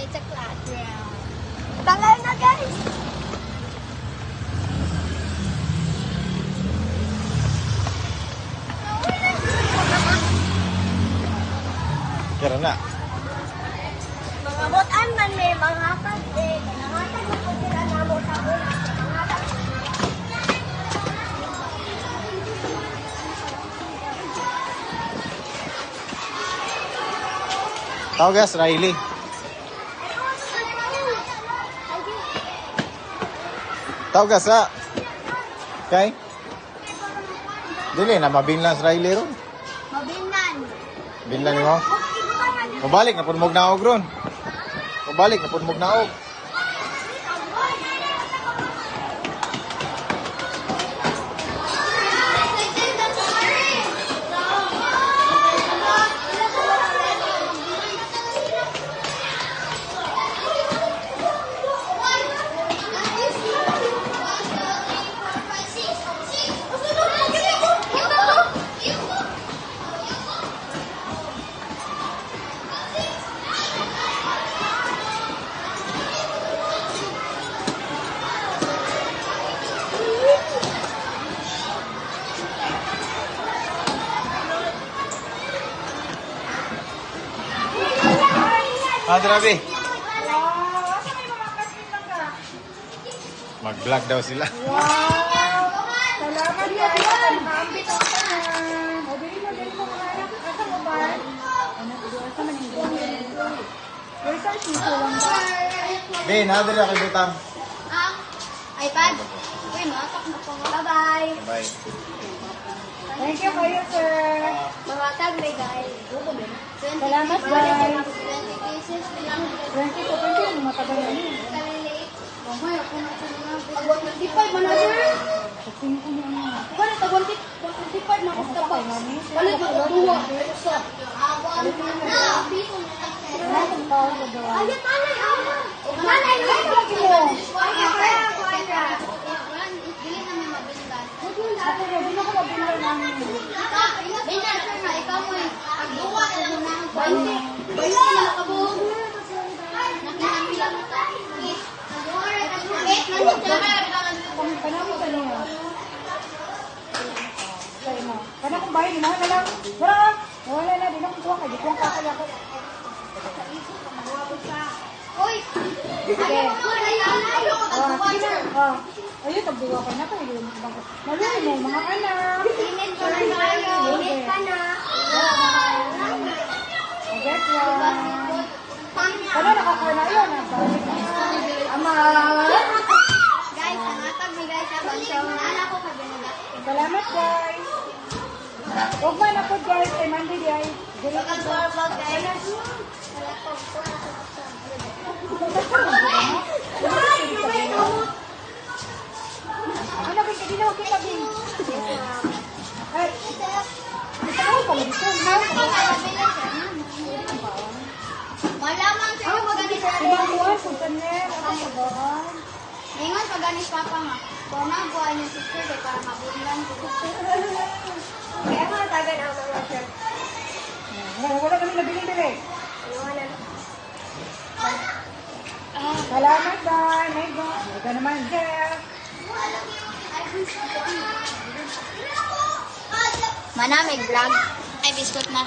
it's a classroom. Tanggal na, guys! Kira na. Mga botan man may mga kasi. Nangatag na po sila na mo sa una. Nangatag. Tawagas, Riley. Tawagas sa. Okay? Dili na mabinlas Riley ron. Mabinan. Binlan mo. Mabalik na pud mog naog ron. Mabalik na pud mog naog. Ah, grabe. Mag-vlog daw sila. Wow! Salamat ya. Nakambit ako ka na. O, bili mo din mo mga anak. Asa mo ba? Anak, asa man yung gawin. Where's our sito lang ba? Be, nadali ako butang. iPad? Uy, matak na po. Bye-bye. Bye. Thank you kayo, sir. Mga tag may guys. Salamat, guys. 20 pieces. 20 po kayo. Matagal na yun. Mamay, ako na ito na. Agwa 25, manager. Kasing ko niya nga. Kaya ito, 25 na ako sa pa. Wala ito, tuwa. Salamat pa ako sa gawa. Ayat, nanay, awa. Nanay, nanay. Dili na may mabindan. Ako na, di na ko mabilang namin. Binan, sir, na ikaw mo eh. Agduwa na lang na ang 20. 20 na nakabuhog. Nakinamila mo tayo. 8 na Panamo ka niya. Kaya na. Kana kung bahay, lima na lang. Wala! Wala na, di na kong kuha ka. Di ko ang kakaya ko. Uy! Sige. Ayaw ko tagduwa, Sige sir. na. Ayun, tagduwa ka na kayo. Malay mo, mga anak. Init ka na tayo. Init ka na. Aget yan. Kana nakakuha na yun. Balik na. Ama. Guys, nangatag ni guys sa bansaw. Anak ko kabinaga. Salamat, guys. Huwag man ako, guys. Kay Mandy, guys. Dili Pagka ko sa vlog, guys. ano, Bin? Hindi na kita, Bin. Ay, ito ko pala dito. Malamang sa'yo maganis sa Pinagawa, punta niya. Ako sa bawang. Ingon paganis papa nga. Kung na buhay niya sister kay para mabulan ko. Kaya mga tagan ang mga shirt. Wala kami nabili-bili. Iwanan. Salamat, guys. May God. May ka naman, Jeff. Mana may vlog. Ay, biskot na.